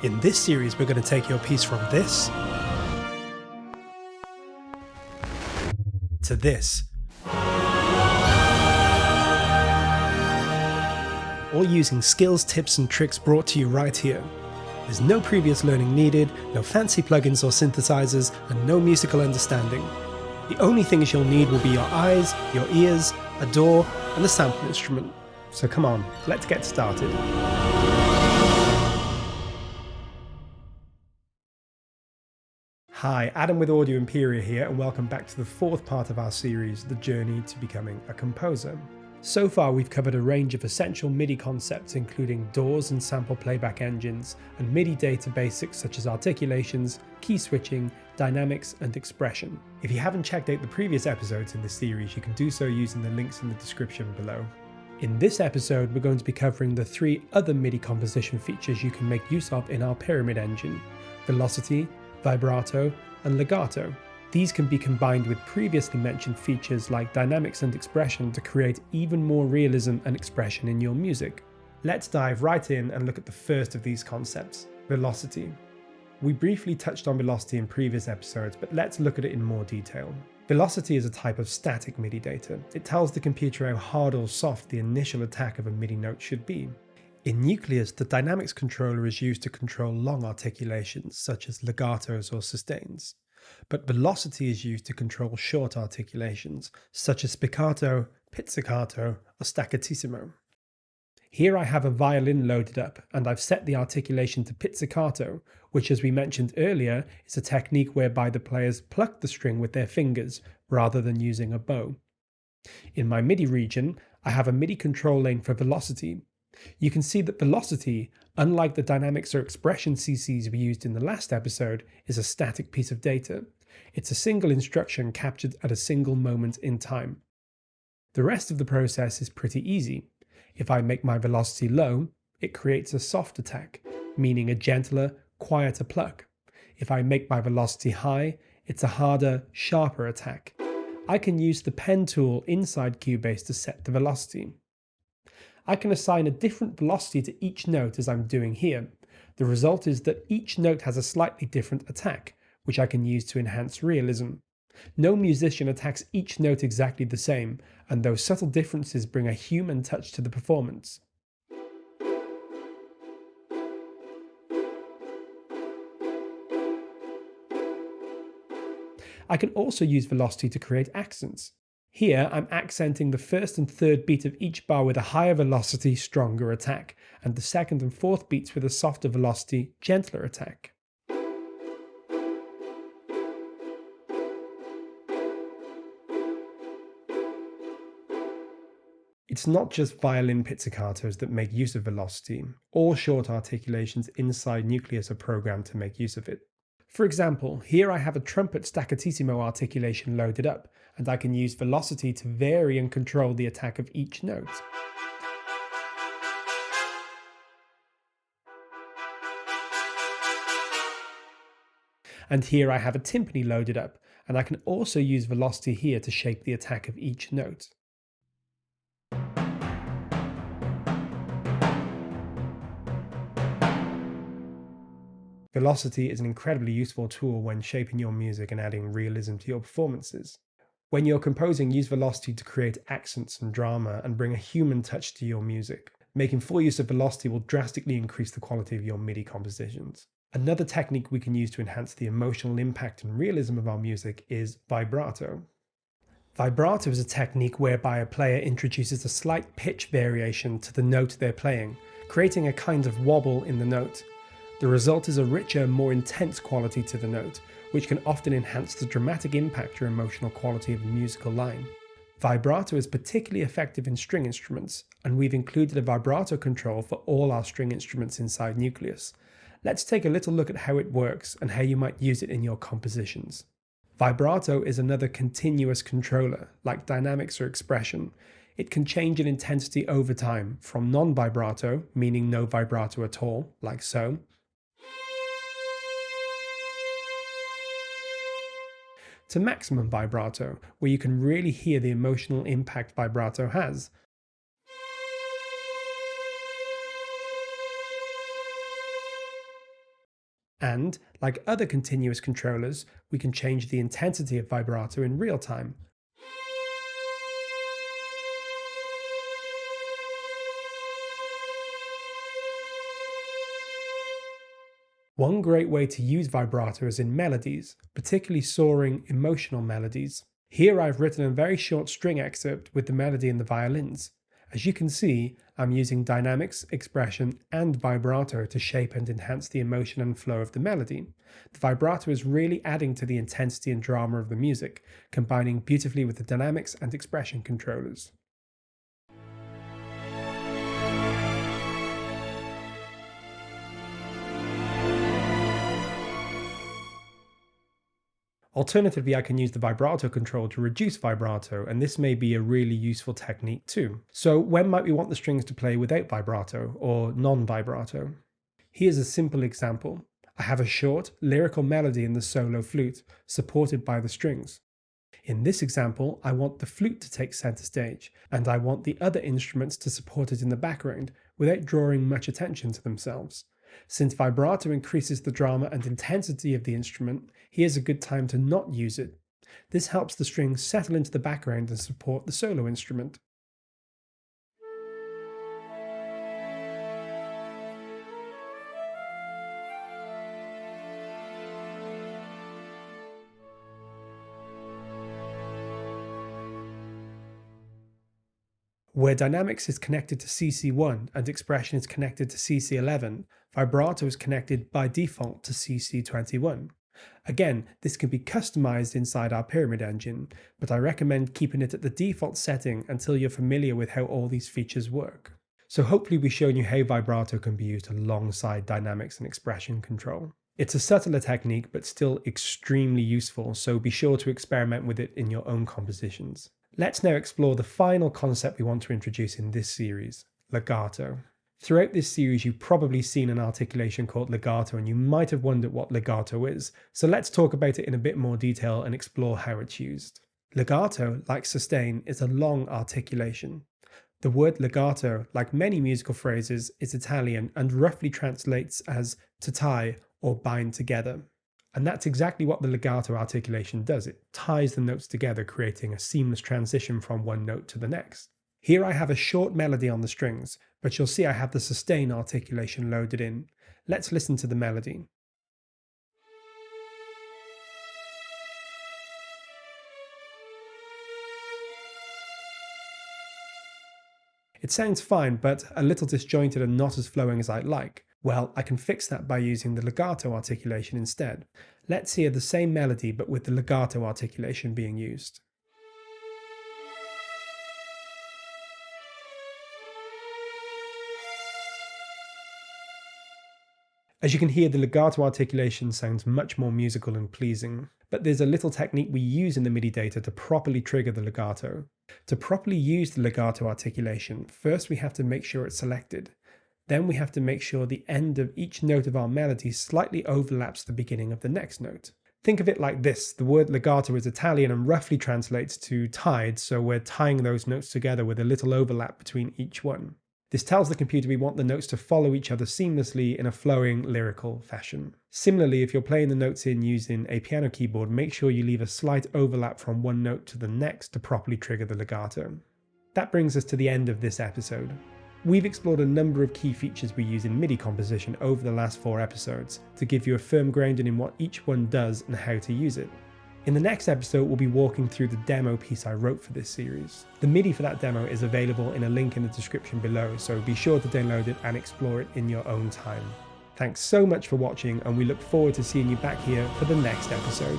In this series, we're going to take your piece from this to this, all using skills, tips and tricks brought to you right here. There's no previous learning needed, no fancy plugins or synthesizers, and no musical understanding. The only things you'll need will be your eyes, your ears, a DAW, and a sample instrument. So come on, let's get started. Hi, Adam with Audio Imperia here, and welcome back to the fourth part of our series, The Journey to Becoming a Composer. So far we've covered a range of essential MIDI concepts including DAWs and sample playback engines, and MIDI data basics such as articulations, key switching, dynamics and expression. If you haven't checked out the previous episodes in this series, you can do so using the links in the description below. In this episode we're going to be covering the three other MIDI composition features you can make use of in our Pyramid engine: Velocity, Vibrato and Legato. These can be combined with previously mentioned features like dynamics and expression to create even more realism and expression in your music. Let's dive right in and look at the first of these concepts, velocity. We briefly touched on velocity in previous episodes, but let's look at it in more detail. Velocity is a type of static MIDI data. It tells the computer how hard or soft the initial attack of a MIDI note should be. In Nucleus, the dynamics controller is used to control long articulations such as legatos or sustains, but velocity is used to control short articulations such as spiccato, pizzicato or staccatissimo. Here I have a violin loaded up and I've set the articulation to pizzicato, which, as we mentioned earlier, is a technique whereby the players pluck the string with their fingers rather than using a bow. In my MIDI region, I have a MIDI control lane for velocity. You can see that velocity, unlike the dynamics or expression CCs we used in the last episode, is a static piece of data. It's a single instruction captured at a single moment in time. The rest of the process is pretty easy. If I make my velocity low, it creates a soft attack, meaning a gentler, quieter pluck. If I make my velocity high, it's a harder, sharper attack. I can use the pen tool inside Cubase to set the velocity. I can assign a different velocity to each note as I'm doing here. The result is that each note has a slightly different attack, which I can use to enhance realism. No musician attacks each note exactly the same, and those subtle differences bring a human touch to the performance. I can also use velocity to create accents. Here I'm accenting the first and third beat of each bar with a higher velocity, stronger attack, and the second and fourth beats with a softer velocity, gentler attack. It's not just violin pizzicatos that make use of velocity. All short articulations inside Nucleus are programmed to make use of it. For example, here I have a trumpet staccatissimo articulation loaded up, and I can use velocity to vary and control the attack of each note. And here I have a timpani loaded up, and I can also use velocity here to shape the attack of each note. Velocity is an incredibly useful tool when shaping your music and adding realism to your performances. When you're composing, use velocity to create accents and drama and bring a human touch to your music. Making full use of velocity will drastically increase the quality of your MIDI compositions. Another technique we can use to enhance the emotional impact and realism of our music is vibrato. Vibrato is a technique whereby a player introduces a slight pitch variation to the note they're playing, creating a kind of wobble in the note. The result is a richer, more intense quality to the note, which can often enhance the dramatic impact or emotional quality of a musical line. Vibrato is particularly effective in string instruments, and we've included a vibrato control for all our string instruments inside Nucleus. Let's take a little look at how it works and how you might use it in your compositions. Vibrato is another continuous controller, like dynamics or expression. It can change in intensity over time, from non-vibrato, meaning no vibrato at all, like so, to maximum vibrato, where you can really hear the emotional impact vibrato has. And, like other continuous controllers, we can change the intensity of vibrato in real time. One great way to use vibrato is in melodies, particularly soaring, emotional melodies. Here I've written a very short string excerpt with the melody and the violins. As you can see, I'm using dynamics, expression, and vibrato to shape and enhance the emotion and flow of the melody. The vibrato is really adding to the intensity and drama of the music, combining beautifully with the dynamics and expression controllers. Alternatively, I can use the vibrato control to reduce vibrato, and this may be a really useful technique too. So when might we want the strings to play without vibrato or non-vibrato? Here's a simple example. I have a short, lyrical melody in the solo flute, supported by the strings. In this example, I want the flute to take center stage, and I want the other instruments to support it in the background without drawing much attention to themselves. Since vibrato increases the drama and intensity of the instrument, here's a good time to not use it. This helps the strings settle into the background and support the solo instrument. Where dynamics is connected to CC1 and expression is connected to CC11, vibrato is connected by default to CC21. Again, this can be customized inside our pyramid engine, but I recommend keeping it at the default setting until you're familiar with how all these features work. So hopefully we've shown you how vibrato can be used alongside dynamics and expression control. It's a subtler technique, but still extremely useful, so be sure to experiment with it in your own compositions. Let's now explore the final concept we want to introduce in this series, legato. Throughout this series, you've probably seen an articulation called legato, and you might have wondered what legato is. So let's talk about it in a bit more detail and explore how it's used. Legato, like sustain, is a long articulation. The word legato, like many musical phrases, is Italian and roughly translates as to tie or bind together. And that's exactly what the legato articulation does. It ties the notes together, creating a seamless transition from one note to the next. Here I have a short melody on the strings, but you'll see I have the sustain articulation loaded in. Let's listen to the melody. It sounds fine, but a little disjointed and not as flowing as I'd like. Well, I can fix that by using the legato articulation instead. Let's hear the same melody but with the legato articulation being used. As you can hear, the legato articulation sounds much more musical and pleasing, but there's a little technique we use in the MIDI data to properly trigger the legato. To properly use the legato articulation, first we have to make sure it's selected. Then we have to make sure the end of each note of our melody slightly overlaps the beginning of the next note. Think of it like this. The word legato is Italian and roughly translates to tied, so we're tying those notes together with a little overlap between each one. This tells the computer we want the notes to follow each other seamlessly in a flowing, lyrical fashion. Similarly, if you're playing the notes in using a piano keyboard, make sure you leave a slight overlap from one note to the next to properly trigger the legato. That brings us to the end of this episode. We've explored a number of key features we use in MIDI composition over the last 4 episodes to give you a firm grounding in what each one does and how to use it. In the next episode, we'll be walking through the demo piece I wrote for this series. The MIDI for that demo is available in a link in the description below, so be sure to download it and explore it in your own time. Thanks so much for watching, and we look forward to seeing you back here for the next episode.